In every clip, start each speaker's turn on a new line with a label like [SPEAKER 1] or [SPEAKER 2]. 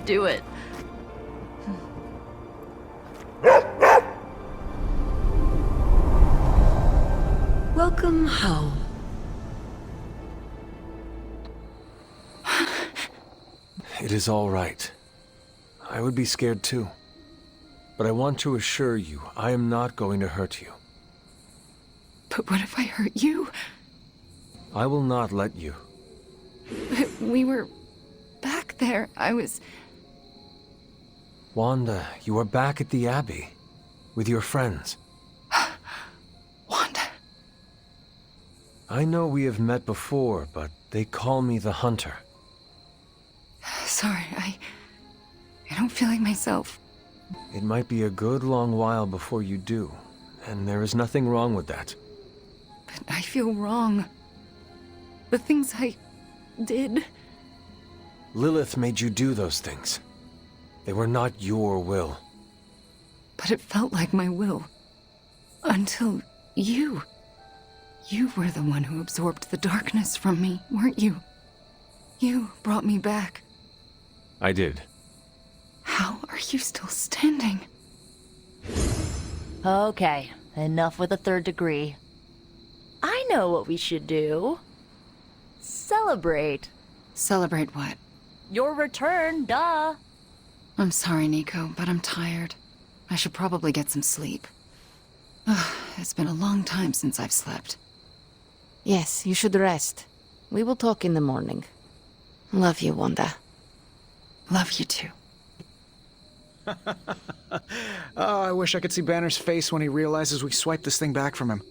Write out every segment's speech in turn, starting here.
[SPEAKER 1] do it.
[SPEAKER 2] Welcome home.
[SPEAKER 3] It is all right. I would be scared too. But I want to assure you, I am not going to hurt you.
[SPEAKER 2] But what if I hurt you?
[SPEAKER 3] I will not let you.
[SPEAKER 2] We were back there. I was...
[SPEAKER 3] Wanda, you are back at the Abbey. With your friends.
[SPEAKER 2] Wanda.
[SPEAKER 3] I know we have met before, but they call me the Hunter.
[SPEAKER 2] Sorry, I don't feel like myself.
[SPEAKER 3] It might be a good long while before you do, and there is nothing wrong with that.
[SPEAKER 2] But I feel wrong. The things I did...
[SPEAKER 3] Lilith made you do those things. They were not your will.
[SPEAKER 2] But it felt like my will. Until you. You were the one who absorbed the darkness from me, weren't you? You brought me back.
[SPEAKER 3] I did.
[SPEAKER 2] How are you still standing?
[SPEAKER 1] Okay, enough with the third degree. I know what we should do. Celebrate.
[SPEAKER 2] Celebrate what?
[SPEAKER 1] Your return, duh.
[SPEAKER 2] I'm sorry, Nico, but I'm tired. I should probably get some sleep. Ugh, it's been a long time since I've slept.
[SPEAKER 4] Yes, you should rest. We will talk in the morning. Love you, Wanda.
[SPEAKER 2] Love you too.
[SPEAKER 5] Oh, I wish I could see Banner's face when he realizes we swiped this thing back from him.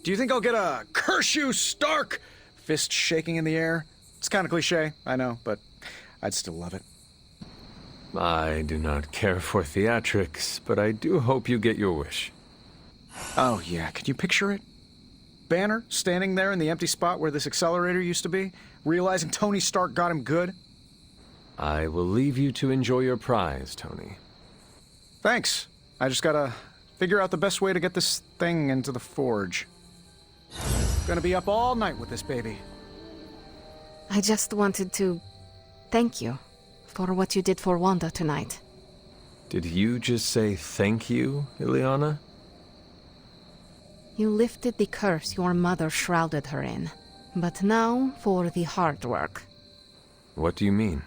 [SPEAKER 5] Do you think I'll get a "Curse you, Stark!" fist shaking in the air? It's kind of cliche, I know, but I'd still love it.
[SPEAKER 3] I do not care for theatrics, but I do hope you get your wish.
[SPEAKER 5] Oh yeah, can you picture it? Banner standing there in the empty spot where this accelerator used to be, realizing Tony Stark got him good.
[SPEAKER 3] I will leave you to enjoy your prize, Tony.
[SPEAKER 5] Thanks. I just gotta figure out the best way to get this thing into the forge. Gonna be up all night with this baby.
[SPEAKER 4] I just wanted to thank you for what you did for Wanda tonight.
[SPEAKER 3] Did you just say thank you, Ileana?
[SPEAKER 4] You lifted the curse your mother shrouded her in. But now for the hard work.
[SPEAKER 3] What do you mean?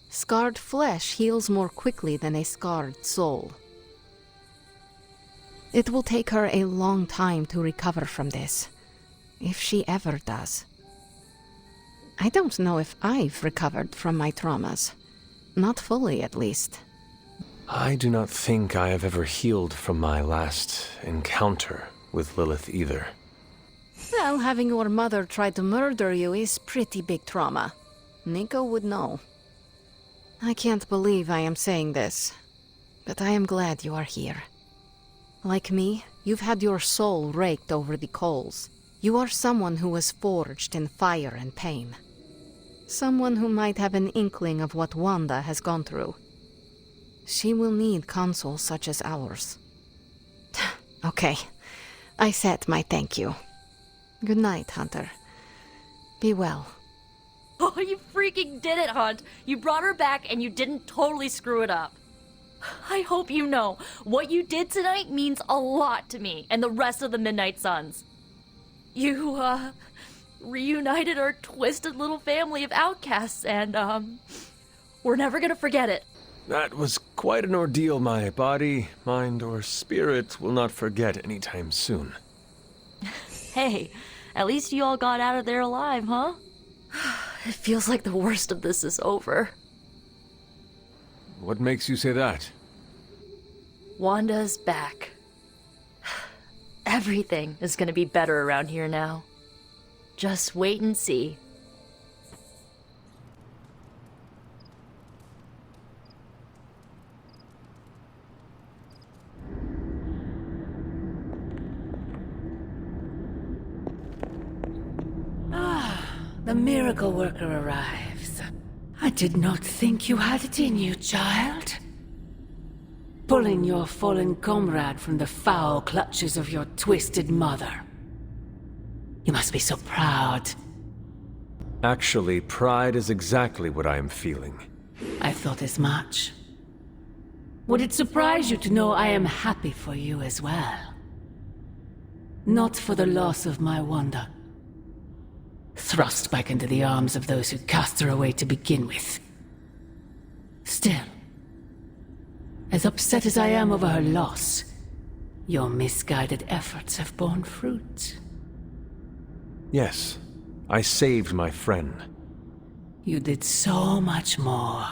[SPEAKER 4] Scarred flesh heals more quickly than a scarred soul. It will take her a long time to recover from this, if she ever does. I don't know if I've recovered from my traumas. Not fully, at least.
[SPEAKER 3] I do not think I have ever healed from my last encounter with Lilith either.
[SPEAKER 4] Well, having your mother try to murder you is pretty big trauma. Nico would know. I can't believe I am saying this, but I am glad you are here. Like me, you've had your soul raked over the coals. You are someone who was forged in fire and pain. Someone who might have an inkling of what Wanda has gone through. She will need consoles such as ours. Okay, I said my thank you. Good night, Hunter. Be well.
[SPEAKER 1] Oh, you freaking did it, Hunt. You brought her back and you didn't totally screw it up. I hope you know, what you did tonight means a lot to me and the rest of the Midnight Suns. You, reunited our twisted little family of outcasts and, we're never gonna forget it.
[SPEAKER 3] That was quite an ordeal my body, mind, or spirit will not forget anytime soon.
[SPEAKER 1] Hey, at least you all got out of there alive, huh? It feels like the worst of this is over.
[SPEAKER 3] What makes you say that?
[SPEAKER 1] Wanda's back. Everything is gonna be better around here now. Just wait and see.
[SPEAKER 6] The miracle worker arrives. I did not think you had it in you, child. Pulling your fallen comrade from the foul clutches of your twisted mother. You must be so proud.
[SPEAKER 3] Actually, pride is exactly what I am feeling.
[SPEAKER 6] I I thought as much. Would it surprise you to know I am happy for you as well? Not for the loss of my Wanda. Thrust back into the arms of those who cast her away to begin with. Still, as upset as I am over her loss, your misguided efforts have borne fruit.
[SPEAKER 3] Yes, I saved my friend.
[SPEAKER 6] You did so much more.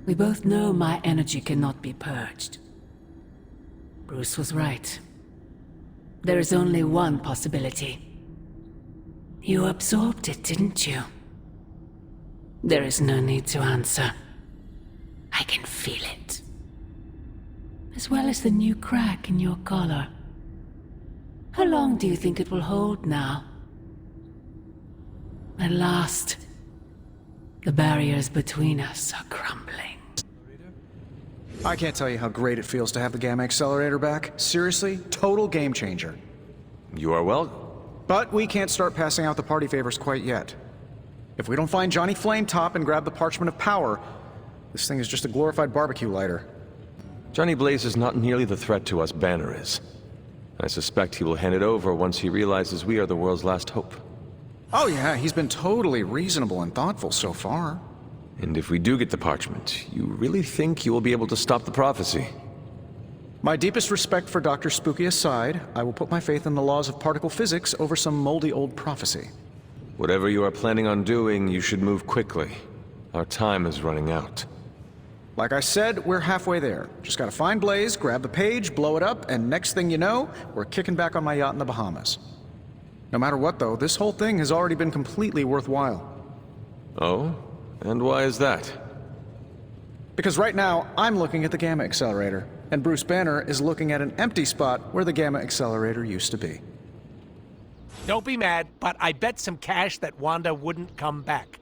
[SPEAKER 6] We both know my energy cannot be purged. Bruce was right. There is only one possibility. You absorbed it, didn't you? There is no need to answer. I can feel it. As well as the new crack in your collar. How long do you think it will hold now? At last, the barriers between us are crumbling.
[SPEAKER 5] I can't tell you how great it feels to have the Gamma Accelerator back. Seriously, total game changer.
[SPEAKER 3] You are welcome.
[SPEAKER 5] But we can't start passing out the party favors quite yet. If we don't find Johnny Flametop and grab the Parchment of Power, this thing is just a glorified barbecue lighter.
[SPEAKER 3] Johnny Blaze is not nearly the threat to us Banner is. I suspect he will hand it over once he realizes we are the world's last hope.
[SPEAKER 5] Oh yeah, he's been totally reasonable and thoughtful so far.
[SPEAKER 3] And if we do get the parchment, you really think you will be able to stop the prophecy?
[SPEAKER 5] My deepest respect for Dr. Spooky aside, I will put my faith in the laws of particle physics over some moldy old prophecy.
[SPEAKER 3] Whatever you are planning on doing, you should move quickly. Our time is running out.
[SPEAKER 5] Like I said, we're halfway there. Just gotta find Blaze, grab the page, blow it up, and next thing you know, we're kicking back on my yacht in the Bahamas. No matter what though, this whole thing has already been completely worthwhile.
[SPEAKER 3] Oh? And why is that?
[SPEAKER 5] Because right now, I'm looking at the Gamma Accelerator, and Bruce Banner is looking at an empty spot where the Gamma Accelerator used to be.
[SPEAKER 7] Don't be mad, but I bet some cash that Wanda wouldn't come back.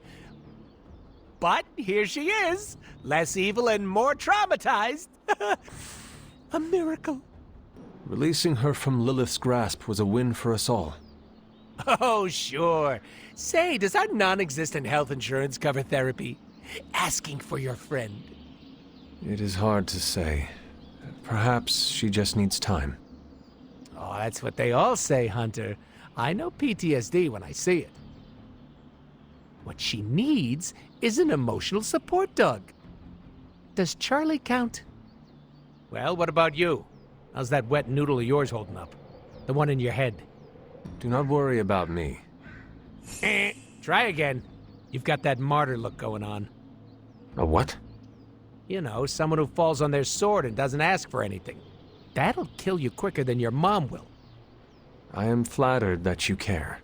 [SPEAKER 7] But here she is, less evil and more traumatized. A miracle.
[SPEAKER 3] Releasing her from Lilith's grasp was a win for us all.
[SPEAKER 7] Oh, sure. Say, does our non-existent health insurance cover therapy? Asking for your friend.
[SPEAKER 3] It is hard to say. Perhaps she just needs time.
[SPEAKER 7] Oh, that's what they all say, Hunter. I know PTSD when I see it. What she needs is an emotional support dog. Does Charlie count? Well, what about you? How's that wet noodle of yours holding up? The one in your head.
[SPEAKER 3] Do not worry about me.
[SPEAKER 7] Try again. You've got that martyr look going on.
[SPEAKER 3] A what?
[SPEAKER 7] You know, someone who falls on their sword and doesn't ask for anything. That'll kill you quicker than your mom will.
[SPEAKER 3] I am flattered that you care.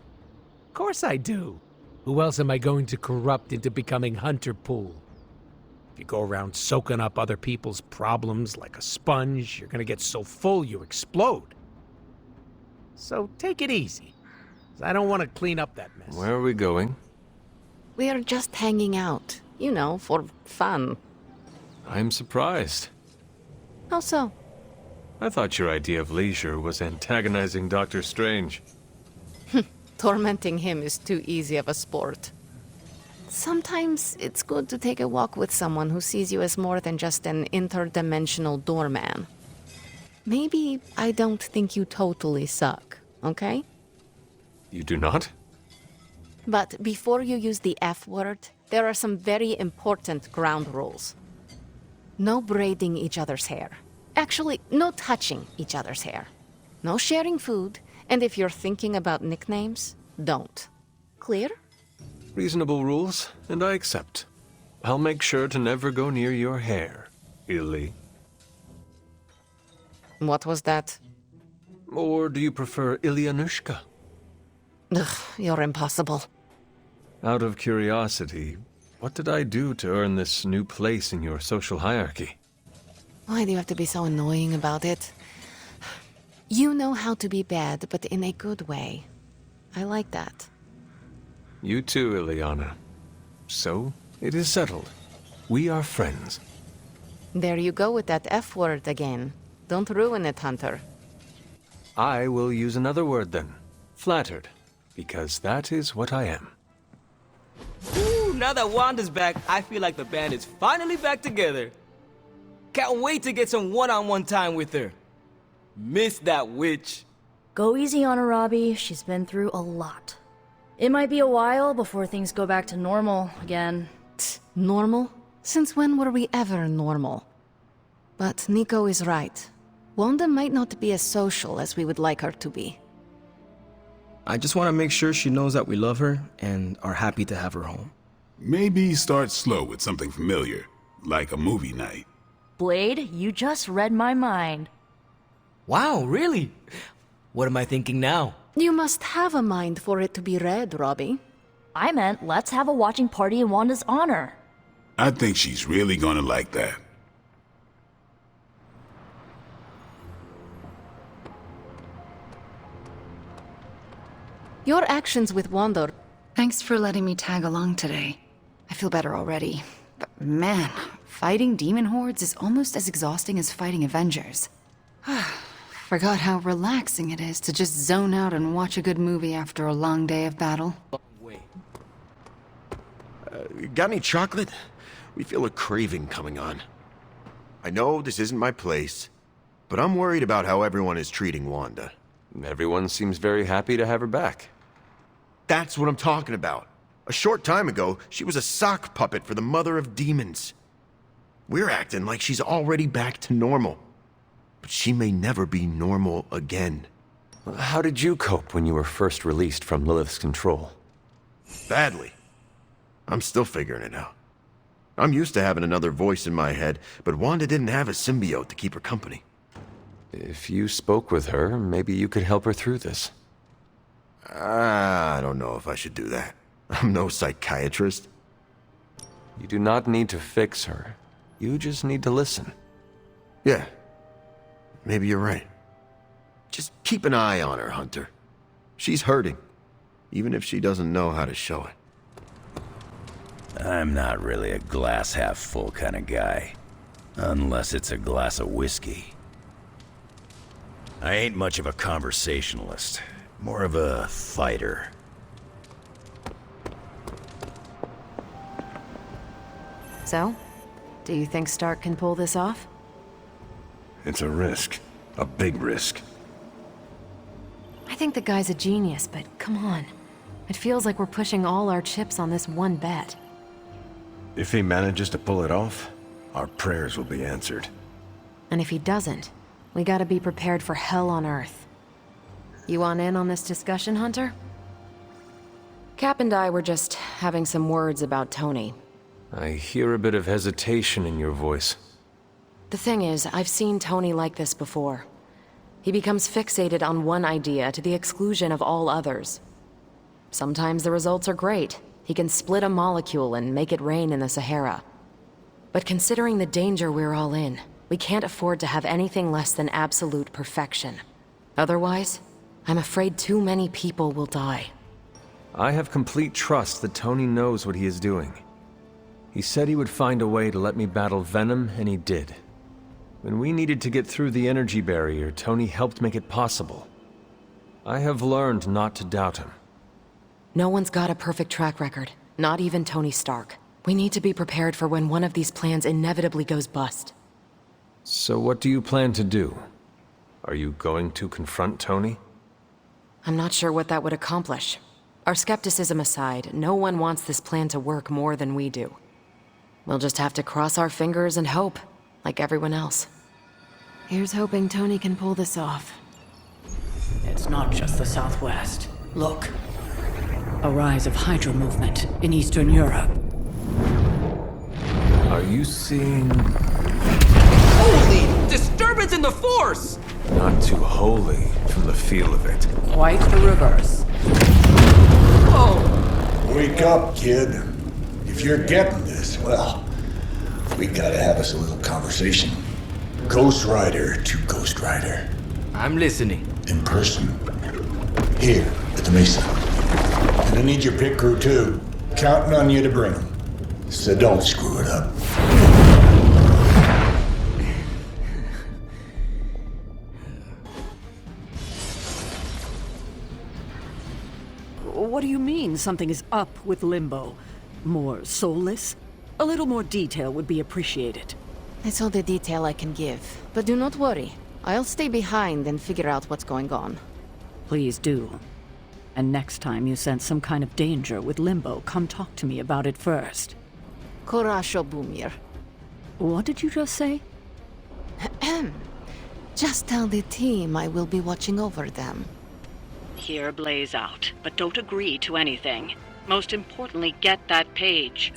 [SPEAKER 7] Of course I do. Who else am I going to corrupt into becoming Hunter Pool? If you go around soaking up other people's problems like a sponge, you're gonna get so full you explode. So take it easy. 'Cause I don't want to clean up that mess.
[SPEAKER 3] Where are we going?
[SPEAKER 4] We are just hanging out, you know, for fun.
[SPEAKER 3] I am surprised.
[SPEAKER 4] How so?
[SPEAKER 3] I thought your idea of leisure was antagonizing Doctor Strange.
[SPEAKER 4] Tormenting him is too easy of a sport. Sometimes it's good to take a walk with someone who sees you as more than just an interdimensional doorman. Maybe I don't think you totally suck, okay?
[SPEAKER 3] You do not?
[SPEAKER 4] But before you use the F word, there are some very important ground rules. No braiding each other's hair. Actually, no touching each other's hair. No sharing food, and if you're thinking about nicknames, don't. Clear?
[SPEAKER 3] Reasonable rules, and I accept. I'll make sure to never go near your hair, Illy.
[SPEAKER 4] What was that?
[SPEAKER 3] Or do you prefer Ilyanushka?
[SPEAKER 4] Ugh, you're impossible.
[SPEAKER 3] Out of curiosity, what did I do to earn this new place in your social hierarchy?
[SPEAKER 4] Why do you have to be so annoying about it? You know how to be bad, but in a good way. I like that.
[SPEAKER 3] You too, Ileana. So, it is settled. We are friends.
[SPEAKER 4] There you go with that F word again. Don't ruin it, Hunter.
[SPEAKER 3] I will use another word then. Flattered. Because that is what I am.
[SPEAKER 7] Ooh,
[SPEAKER 8] Now that Wanda's back, I feel like the band is finally back together. Can't wait to get some one-on-one time with her. Miss that witch.
[SPEAKER 1] Go easy on her, Robbie. She's been through a lot. It might be a while before things go back to normal again.
[SPEAKER 4] Normal? Since when were we ever normal? But Nico is right. Wanda might not be as social as we would like her to be.
[SPEAKER 9] I just want to make sure she knows that we love her and are happy to have her home.
[SPEAKER 10] Maybe start slow with something familiar, like a movie night.
[SPEAKER 1] Blade, you just read my mind.
[SPEAKER 8] Wow, really? What am I thinking now?
[SPEAKER 4] You must have a mind for it to be read, Robbie.
[SPEAKER 1] I meant let's have a watching party in Wanda's honor.
[SPEAKER 10] I think she's really gonna like that.
[SPEAKER 4] Your actions with Wanda...
[SPEAKER 2] Thanks for letting me tag along today. I feel better already. But man, fighting demon hordes is almost as exhausting as fighting Avengers. Forgot how relaxing it is to just zone out and watch a good movie after a long day of battle.
[SPEAKER 11] Got any chocolate? We feel a craving coming on. I know this isn't my place, but I'm worried about how everyone is treating Wanda.
[SPEAKER 3] Everyone seems very happy to have her back.
[SPEAKER 11] That's what I'm talking about. A short time ago, she was a sock puppet for the Mother of Demons. We're acting like she's already back to normal. But she may never be normal again.
[SPEAKER 3] How did you cope when you were first released from Lilith's control?
[SPEAKER 11] Badly. I'm still figuring it out. I'm used to having another voice in my head, but Wanda didn't have a symbiote to keep her company.
[SPEAKER 3] If you spoke with her, maybe you could help her through this.
[SPEAKER 11] I don't know if I should do that. I'm no psychiatrist.
[SPEAKER 3] You do not need to fix her. You just need to listen.
[SPEAKER 11] Yeah. Maybe you're right. Just keep an eye on her, Hunter. She's hurting, even if she doesn't know how to show it.
[SPEAKER 12] I'm not really a glass half full kind of guy. Unless it's a glass of whiskey. I ain't much of a conversationalist. More of a fighter.
[SPEAKER 13] So? Do you think Stark can pull this off?
[SPEAKER 10] It's a risk. A big risk.
[SPEAKER 13] I think the guy's a genius, but come on. It feels like we're pushing all our chips on this one bet.
[SPEAKER 11] If he manages to pull it off, our prayers will be answered.
[SPEAKER 13] And if he doesn't, we gotta be prepared for hell on Earth. You want in on this discussion, Hunter? Cap and I were just having some words about Tony.
[SPEAKER 3] I hear a bit of hesitation in your voice.
[SPEAKER 13] The thing is, I've seen Tony like this before. He becomes fixated on one idea to the exclusion of all others. Sometimes the results are great. He can split a molecule and make it rain in the Sahara. But considering the danger we're all in, we can't afford to have anything less than absolute perfection. Otherwise, I'm afraid too many people will die.
[SPEAKER 3] I have complete trust that Tony knows what he is doing. He said he would find a way to let me battle Venom, and he did. When we needed to get through the energy barrier, Tony helped make it possible. I have learned not to doubt him.
[SPEAKER 13] No one's got a perfect track record, not even Tony Stark. We need to be prepared for when one of these plans inevitably goes bust.
[SPEAKER 3] So what do you plan to do? Are you going to confront Tony?
[SPEAKER 13] I'm not sure what that would accomplish. Our skepticism aside, no one wants this plan to work more than we do. We'll just have to cross our fingers and hope, like everyone else. Here's hoping Tony can pull this off.
[SPEAKER 6] It's not just the Southwest. Look. A rise of Hydra movement in Eastern Europe.
[SPEAKER 3] Are you seeing...
[SPEAKER 8] Holy disturbance in the Force!
[SPEAKER 3] Not too holy from the feel of it.
[SPEAKER 6] Quite the reverse.
[SPEAKER 8] Oh!
[SPEAKER 14] Wake up, kid. If you're getting this, well, we gotta have us a little conversation. Ghost Rider to Ghost Rider.
[SPEAKER 8] I'm listening.
[SPEAKER 14] In person. Here, at the Mesa. And I need your pit crew too. Counting on you to bring them. So don't screw it up.
[SPEAKER 6] What do you mean something is up with Limbo?
[SPEAKER 15] more soulless? A little more detail would be appreciated.
[SPEAKER 4] It's all the detail I can give. But do not worry. I'll stay behind and figure out what's going on.
[SPEAKER 15] Please do. And next time you sense some kind of danger with Limbo, come talk to me about it first.
[SPEAKER 4] Korasho Bumir.
[SPEAKER 15] What did you just say?
[SPEAKER 4] Just tell the team I will be watching over them.
[SPEAKER 15] Hear Blaze out, but don't agree to anything. Most importantly, get that page.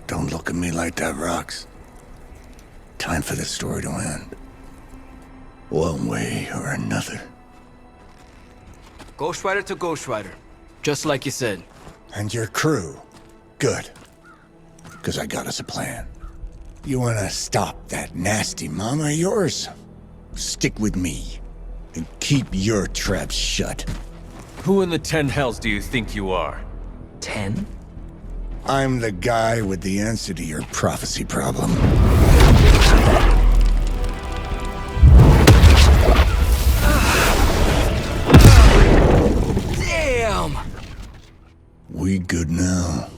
[SPEAKER 14] Don't look at me like that, Rox. Time for this story to end. One way or another.
[SPEAKER 8] Ghost Rider to Ghost Rider. Just like you said.
[SPEAKER 14] And your crew. Good. Because I got us a plan. You wanna stop that nasty mama of yours? Stick with me. And keep your traps shut.
[SPEAKER 3] Who in the 10 hells do you think you are?
[SPEAKER 8] 10?
[SPEAKER 14] I'm the guy with the answer to your prophecy problem.
[SPEAKER 8] Damn!
[SPEAKER 14] We good now?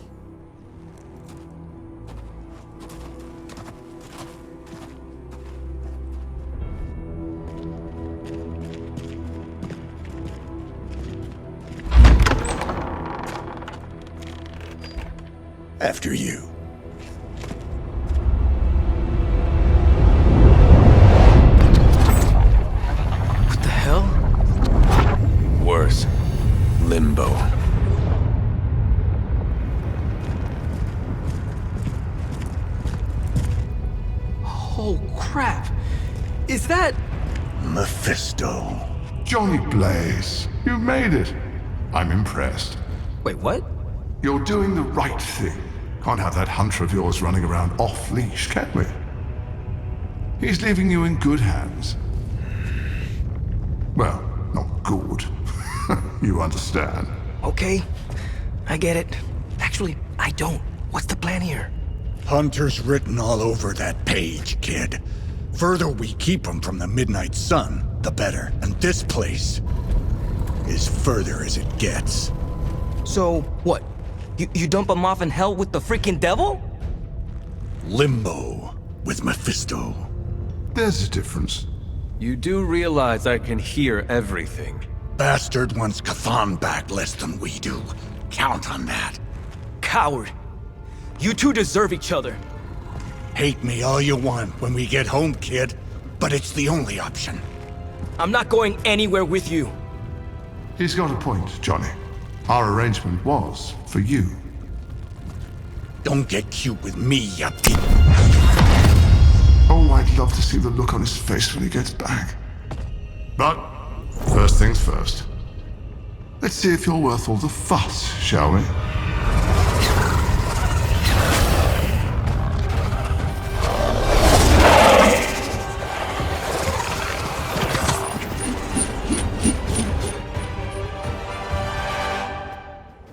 [SPEAKER 14] After you.
[SPEAKER 8] What the hell?
[SPEAKER 3] Worse. Limbo.
[SPEAKER 8] Oh, crap. Is that...
[SPEAKER 14] Mephisto.
[SPEAKER 16] Johnny Blaze, you made it. I'm impressed.
[SPEAKER 8] Wait, what?
[SPEAKER 16] You're doing the right thing. Can't have that hunter of yours running around off-leash, can we? He's leaving you in good hands. Well, not good. You understand.
[SPEAKER 8] Okay, I get it. Actually, I don't. What's the plan here?
[SPEAKER 14] Hunter's written all over that page, kid. Further we keep him from the Midnight Sun, the better. And this place is further as it gets.
[SPEAKER 8] So, what? You dump him off in hell with the freaking devil?
[SPEAKER 14] Limbo with Mephisto.
[SPEAKER 16] There's a difference.
[SPEAKER 3] You do realize I can hear everything.
[SPEAKER 14] Bastard wants Cathan back less than we do. Count on that.
[SPEAKER 8] Coward. You two deserve each other.
[SPEAKER 14] Hate me all you want when we get home, kid. But it's the only option.
[SPEAKER 8] I'm not going anywhere with you.
[SPEAKER 16] He's got a point, Johnny. Our arrangement was for you.
[SPEAKER 14] Don't get cute with me, you peep.
[SPEAKER 16] Oh, I'd love to see the look on his face when he gets back. But first things first. Let's see if you're worth all the fuss, shall we?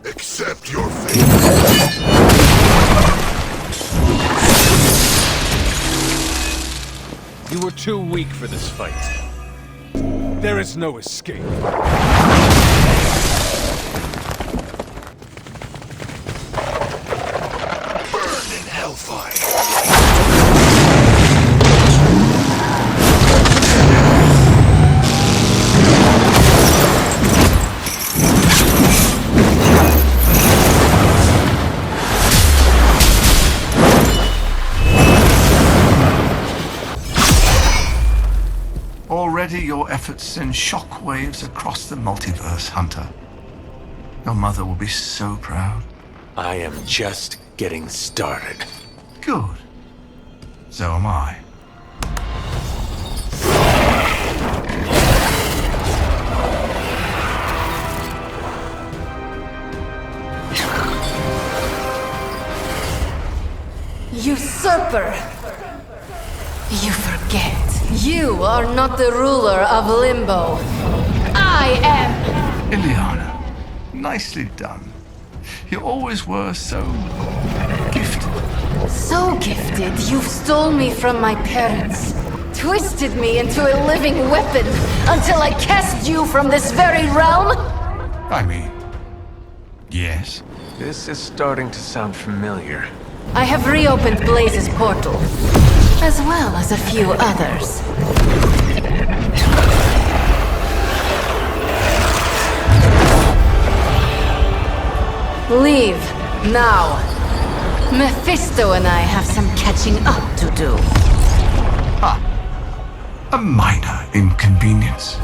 [SPEAKER 14] Accept your fate.
[SPEAKER 3] You were too weak for this fight. There is no escape.
[SPEAKER 14] Burn in hellfire.
[SPEAKER 17] Already your efforts send shockwaves across the multiverse, Hunter. Your mother will be so proud.
[SPEAKER 3] I am just getting started.
[SPEAKER 17] Good. So am I.
[SPEAKER 4] Usurper! You forget. You are not the ruler of Limbo. I am!
[SPEAKER 17] Ileana, nicely done. You always were so gifted.
[SPEAKER 4] So gifted, you stole me from my parents to twisted me into a living weapon until I cast you from this very realm?
[SPEAKER 17] I mean, yes.
[SPEAKER 3] This is starting to sound familiar.
[SPEAKER 4] I have reopened Blaze's portal, as well as a few others. Leave, now. Mephisto and I have some catching up to do.
[SPEAKER 17] A minor inconvenience.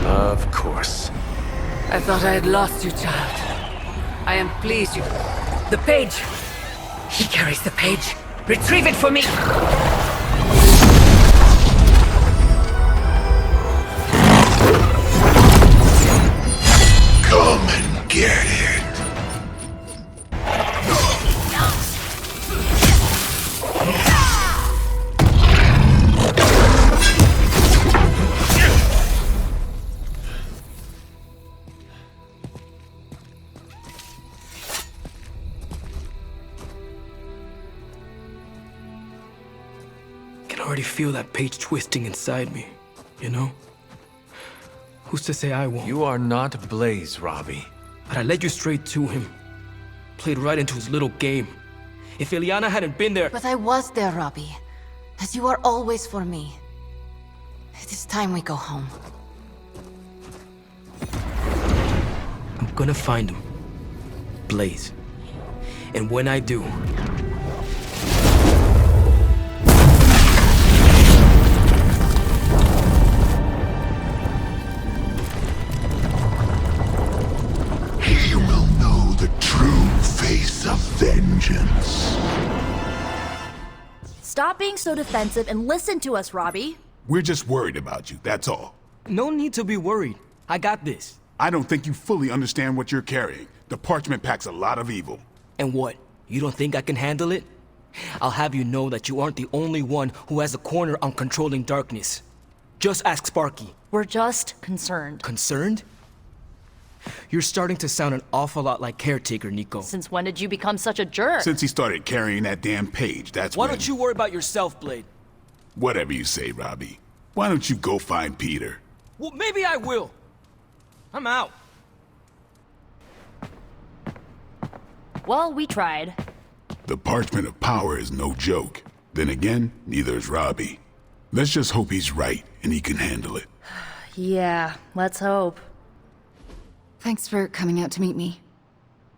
[SPEAKER 3] Of course.
[SPEAKER 6] I thought I had lost you, child. I am pleased you... The page! He carries the page. Retrieve it for me!
[SPEAKER 16] Come and get it.
[SPEAKER 8] I can already feel that page twisting inside me, you know? Who's to say I won't?
[SPEAKER 3] You are not Blaze, Robbie.
[SPEAKER 8] But I led you straight to him. Played right into his little game. If Ilyana hadn't been there...
[SPEAKER 4] But I was there, Robbie. As you are always for me. It is time we go home.
[SPEAKER 8] I'm gonna find him. Blaze. And when I do...
[SPEAKER 16] He will know the true face of vengeance.
[SPEAKER 1] Stop being so defensive and listen to us, Robbie.
[SPEAKER 10] We're just worried about you, that's all.
[SPEAKER 8] No need to be worried. I got this.
[SPEAKER 10] I don't think you fully understand what you're carrying. The parchment packs a lot of evil.
[SPEAKER 8] And what? You don't think I can handle it? I'll have you know that you aren't the only one who has a corner on controlling darkness. Just ask Sparky.
[SPEAKER 1] We're just concerned.
[SPEAKER 8] Concerned? You're starting to sound an awful lot like Caretaker, Nico.
[SPEAKER 1] Since when did you become such a jerk?
[SPEAKER 10] Since he started carrying that damn page, that's
[SPEAKER 8] Why
[SPEAKER 10] when...
[SPEAKER 8] don't you worry about yourself, Blade?
[SPEAKER 10] Whatever you say, Robbie. Why don't you go find Peter?
[SPEAKER 8] Well, maybe I will. I'm out.
[SPEAKER 1] Well, we tried.
[SPEAKER 10] The Parchment of Power is no joke. Then again, neither is Robbie. Let's just hope he's right and he can handle it.
[SPEAKER 1] Yeah, let's hope.
[SPEAKER 2] Thanks for coming out to meet me.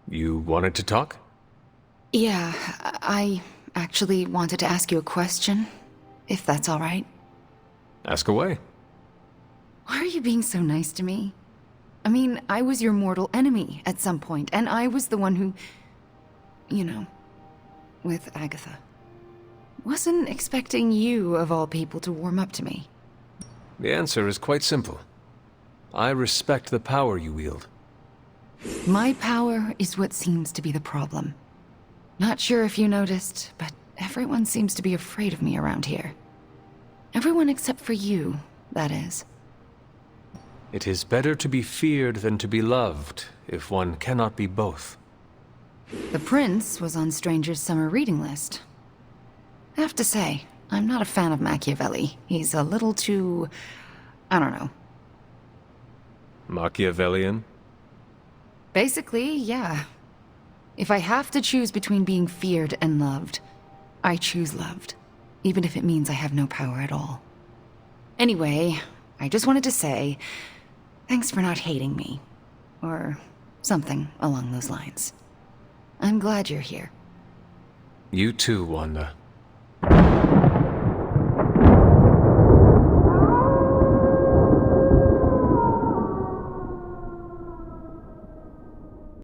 [SPEAKER 3] You wanted to talk?
[SPEAKER 2] Yeah, I actually wanted to ask you a question, if that's all right.
[SPEAKER 3] Ask away.
[SPEAKER 2] Why are you being so nice to me? I mean, I was your mortal enemy at some point, and I was the one who... you know, with Agatha. Wasn't expecting you, of all people, to warm up to me.
[SPEAKER 3] The answer is quite simple. I respect the power you wield.
[SPEAKER 2] My power is what seems to be the problem. Not sure if you noticed, but everyone seems to be afraid of me around here. Everyone except for you, that is.
[SPEAKER 3] It is better to be feared than to be loved, if one cannot be both.
[SPEAKER 2] The prince was on Stranger's summer reading list. I have to say, I'm not a fan of Machiavelli. He's a little too... I don't know.
[SPEAKER 3] Machiavellian?
[SPEAKER 2] Basically, yeah. If I have to choose between being feared and loved, I choose loved, even if it means I have no power at all. Anyway, I just wanted to say, thanks for not hating me. Or something along those lines. I'm glad you're here.
[SPEAKER 3] You too, Wanda.